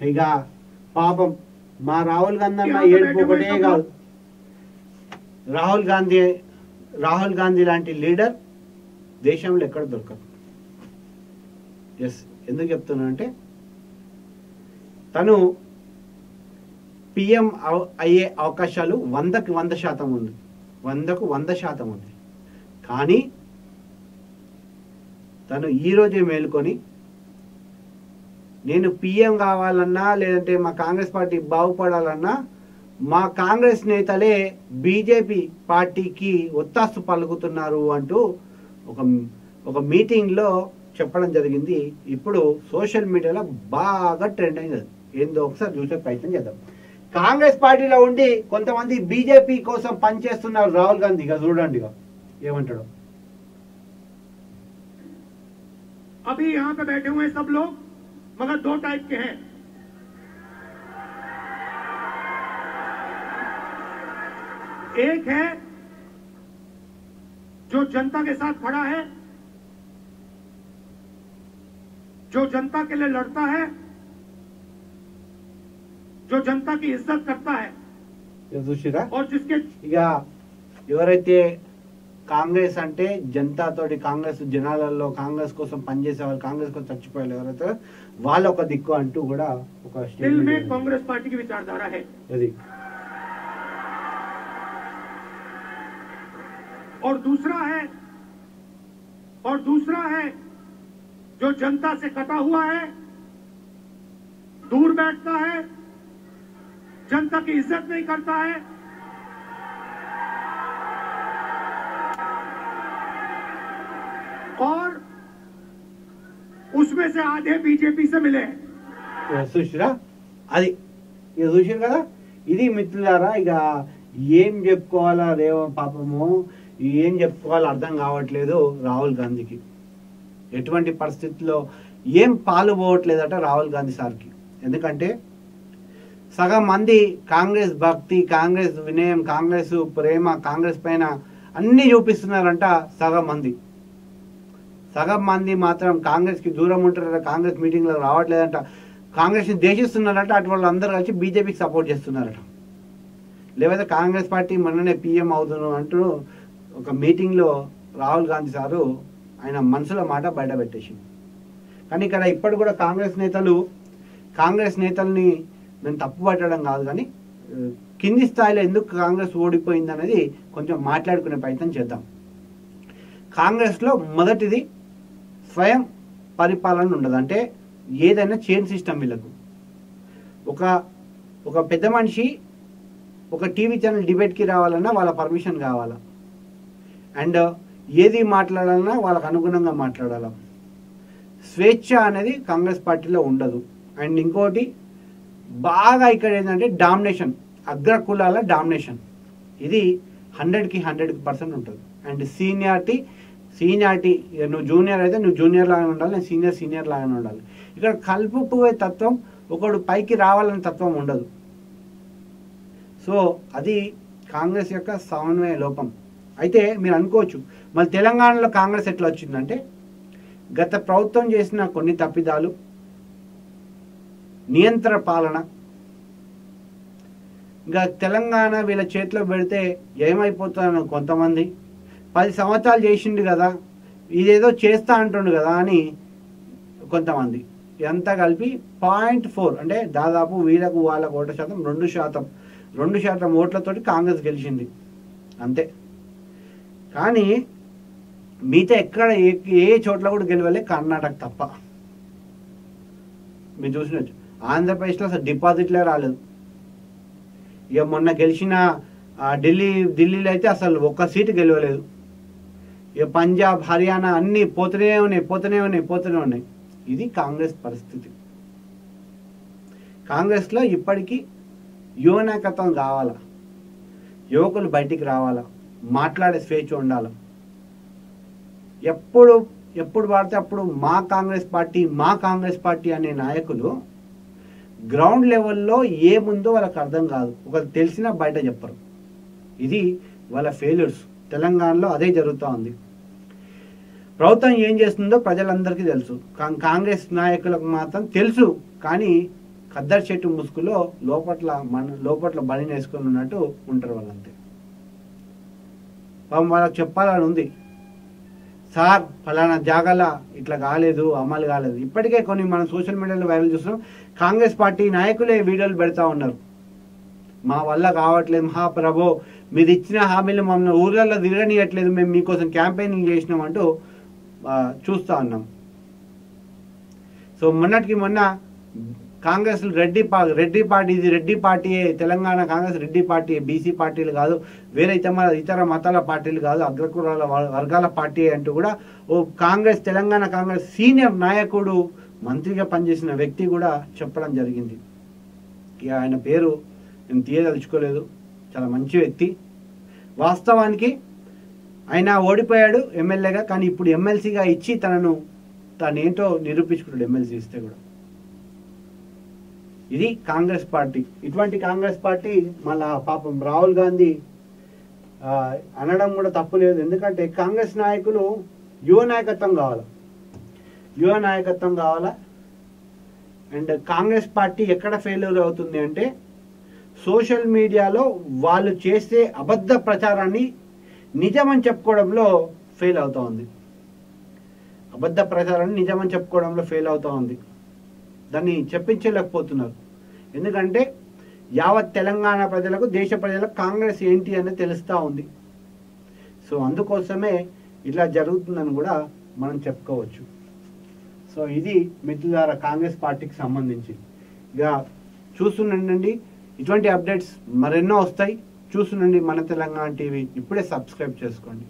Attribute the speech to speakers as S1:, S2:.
S1: ఇక పాపం మా రాహుల్ గాంధీ అన్న ఏడుపు ఒకటే కాదు, రాహుల్ గాంధీ లాంటి లీడర్ దేశంలో ఎక్కడ దొరకదు. ఎస్, ఎందుకు చెప్తున్నానంటే తను పిఎం అయ్యే అవకాశాలు 100కి 100% ఉంది, 100కు 100% ఉంది. కానీ తను ఈరోజే మేలుకొని నేను పిఎం కావాలన్నా లేదంటే మా కాంగ్రెస్ పార్టీ బాగుపడాలన్నా మా కాంగ్రెస్ నేతలే బీజేపీ పార్టీకి ఒత్తాసు పలుకుతున్నారు అంటూ ఒక మీటింగ్లో చెప్పడం జరిగింది. ఇప్పుడు సోషల్ మీడియాలో బాగా ట్రెండ్ అయింది. ఏందో ఒకసారి చూసే ప్రయత్నం చేద్దాం. కాంగ్రెస్ పార్టీలో ఉండి కొంతమంది బీజేపీ కోసం పనిచేస్తున్నారు రాహుల్ గాంధీ. ఇక చూడండి ఏమంటాడు.
S2: अभी यहाँ पे बैठे हुए सब लोग मगर 2 टाइप के हैं। एक है जो जनता के साथ खड़ा है, जो जनता के लिए लड़ता है, जो जनता की इज्जत करता है और जिसके
S1: ఇక ఎవరైతే కాంగ్రెస్ అంటే జనతాతోటి కాంగ్రెస్ జనాలలో కాంగ్రెస్ కోసం పనిచేసే వాళ్ళు, కాంగ్రెస్ కోసం చచ్చిపోయారు ఎవరైతే వాళ్ళ ఒక దిక్కు అంటూ కూడా ఒక
S2: दिल में कांग्रेस पार्टी की विचारधारा है।
S1: అది
S2: और दूसरा है जो जनता से कटा हुआ है, दूर बैठता है, जनता की इज्जत नहीं करता है, और उसमें से आधे बीजेपी से मिले हैं।
S1: చూసిరా, అది ఇక చూసారు కదా. ఇది మిత్రులారా, ఇక ఏం చెప్పుకోవాలా పాపము ఏం చెప్పుకోవాలో అర్థం కావట్లేదు రాహుల్ గాంధీకి. ఎటువంటి పరిస్థితుల్లో ఏం పాలు పోవట్లేదట రాహుల్ గాంధీ సార్కి. ఎందుకంటే సగం మంది కాంగ్రెస్ భక్తి, కాంగ్రెస్ వినయం, కాంగ్రెస్ ప్రేమ, కాంగ్రెస్ పైన అన్నీ చూపిస్తున్నారంట. సగం మంది మాత్రం కాంగ్రెస్కి దూరం ఉంటారట, కాంగ్రెస్ మీటింగ్లో రావట్లేదంట, కాంగ్రెస్ని దేశిస్తున్నారట. అటు వాళ్ళు అందరూ కలిసి బీజేపీకి సపోర్ట్ చేస్తున్నారట. లేకపోతే కాంగ్రెస్ పార్టీ మొన్ననే పిఎం అవుతున్నాం అంటూ ఒక మీటింగ్లో రాహుల్ గాంధీ సారు ఆయన మనసులో మాట బయట పెట్టేసి. కానీ ఇక్కడ ఇప్పటి కూడా కాంగ్రెస్ నేతల్ని నేను తప్పు పట్టడం కాదు, కానీ కింది స్థాయిలో ఎందుకు కాంగ్రెస్ ఓడిపోయింది అనేది కొంచెం మాట్లాడుకునే ప్రయత్నం చేద్దాం. కాంగ్రెస్లో మొదటిది స్వయం పరిపాలన ఉండదు. అంటే ఏదైనా చైన్ సిస్టమ్. వీళ్ళకు ఒక పెద్ద మనిషి ఒక టీవీ ఛానల్ డిబేట్కి రావాలన్నా వాళ్ళ పర్మిషన్ కావాలా, అండ్ ఏది మాట్లాడాలన్నా వాళ్ళకు అనుగుణంగా మాట్లాడాలా. స్వేచ్ఛ అనేది కాంగ్రెస్ పార్టీలో ఉండదు. అండ్ ఇంకోటి బాగా ఇక్కడ ఏంటంటే డామినేషన్, అగ్రకులాల డామినేషన్. ఇది 100కి 100% ఉంటుంది. అండ్ సీనియారిటీ, నువ్వు జూనియర్ అయితే నువ్వు జూనియర్ లాగానే ఉండాలి, నేను సీనియర్ లాగానే ఉండాలి. ఇక్కడ కలుపుకుపోయే తత్వం, ఒకడు పైకి రావాలనే తత్వం ఉండదు. సో అది కాంగ్రెస్ యొక్క సమన్వయ లోపం. అయితే మీరు అనుకోవచ్చు మళ్ళీ తెలంగాణలో కాంగ్రెస్ ఎట్లా వచ్చిందంటే గత ప్రభుత్వం చేసిన కొన్ని తప్పిదాలు, నియంత్రణ పాలన, ఇంకా తెలంగాణ వీళ్ళ చేతిలో పెడితే ఏమైపోతాను కొంతమంది, 10 సంవత్సరాలు చేసిండు కదా, ఇదేదో చేస్తా అంటుండు కదా అని కొంతమంది, ఇదంతా కలిపి 0.4 అంటే దాదాపు వీళ్ళకు వాళ్ళకు 1% 2% ఓట్లతోటి కాంగ్రెస్ గెలిచింది అంతే. కానీ మిగతా ఎక్కడ ఏ చోట్ల కూడా గెలవలే, కర్ణాటక తప్ప. మీరు చూసినట్టు ఆంధ్రప్రదేశ్లో అసలు డిపాజిట్లే రాలేదు. ఇక మొన్న గెలిచిన ఢిల్లీలో అయితే అసలు ఒక్క సీటు గెలవలేదు. ఇక పంజాబ్, హర్యానా అన్నీ పోతూనే ఉన్నాయి. ఇది కాంగ్రెస్ పరిస్థితి. కాంగ్రెస్లో ఇప్పటికీ యువనాయకత్వం కావాలా, యువకులు బయటికి రావాలా, మాట్లాడే స్వేచ్ఛ ఉండాలి. ఎప్పుడు వాడితే అప్పుడు మా కాంగ్రెస్ పార్టీ అనే నాయకులు గ్రౌండ్ లెవెల్లో ఏముందో వాళ్ళకి అర్థం కాదు. ఒకరు తెలిసినా బయట చెప్పరు. ఇది వాళ్ళ ఫెయిల్యూర్స్. తెలంగాణలో అదే జరుగుతూ ఉంది. ప్రభుత్వం ఏం చేస్తుందో ప్రజలందరికీ తెలుసు, కాంగ్రెస్ నాయకులకు మాత్రం తెలుసు. కానీ ఖద్దర్ చెట్టు ముసుగులో లోపట్ల బలిని వేసుకొని ఉన్నట్టు ఉంటారు వాళ్ళంతే. పాపం వాళ్ళకి చెప్పాలని ఉంది, సార్ ఫలానా జాగాల ఇట్లా కాలేదు, అమలు కాలేదు. ఇప్పటికే కొన్ని మనం సోషల్ మీడియాలో వైరల్ చూస్తున్నాం. కాంగ్రెస్ పార్టీ నాయకులే వీడియోలు పెడతా ఉన్నారు, మా వల్ల కావట్లేదు మహాప్రభు, మీరు ఇచ్చిన హామీలు మమ్మల్ని ఊర్లలో తిరగనియట్లేదు, మేము మీకోసం క్యాంపెయినింగ్ చేసినాం అంటూ చూస్తూ ఉన్నాం. సో మొన్నటికి మొన్న కాంగ్రెస్ రెడ్డి పార్టీ, ఇది రెడ్డి పార్టీయే, తెలంగాణ కాంగ్రెస్ రెడ్డి పార్టీ, బీసీ పార్టీలు కాదు, వేరే ఇతర మతాల పార్టీలు కాదు, అగ్రకులాల వర్గాల పార్టీ అంటూ కూడా ఓ తెలంగాణ కాంగ్రెస్ సీనియర్ నాయకుడు, మంత్రిగా పనిచేసిన వ్యక్తి కూడా చెప్పడం జరిగింది. ఇక ఆయన పేరు నేను తీయదలుచుకోలేదు, చాలా మంచి వ్యక్తి. వాస్తవానికి ఆయన ఓడిపోయాడు ఎమ్మెల్యేగా, కానీ ఇప్పుడు ఎమ్మెల్సీగా ఇచ్చి తనేంటో నిరూపించుకున్నాడు ఎమ్మెల్సీ ఇస్తే కూడా. ఇది కాంగ్రెస్ పార్టీ. ఇటువంటి కాంగ్రెస్ పార్టీ మళ్ళా పాపం రాహుల్ గాంధీ అనడం కూడా తప్పు లేదు. ఎందుకంటే కాంగ్రెస్ నాయకులు యువ నాయకత్వం కావాలా. అండ్ కాంగ్రెస్ పార్టీ ఎక్కడ ఫెయిల్యూర్ అవుతుంది అంటే సోషల్ మీడియాలో వాళ్ళు చేసే అబద్ధ ప్రచారాన్ని నిజమని చెప్పుకోవడంలో ఫెయిల్ అవుతా ఉంది. దాన్ని చెప్పించలేకపోతున్నారు. ఎందుకంటే యావత్ తెలంగాణ ప్రజలకు, దేశ ప్రజలకు కాంగ్రెస్ ఏంటి అనేది తెలుస్తూ ఉంది. సో అందుకోసమే ఇట్లా జరుగుతుందని కూడా మనం చెప్పుకోవచ్చు. సో ఇది మిత్రులారా కాంగ్రెస్ పార్టీకి సంబంధించి. ఇక చూస్తుండండి, ఇటువంటి అప్డేట్స్ మరెన్నో వస్తాయి. చూస్తుండండి మన తెలంగాణ టీవీ. ఇప్పుడే సబ్స్క్రైబ్ చేసుకోండి.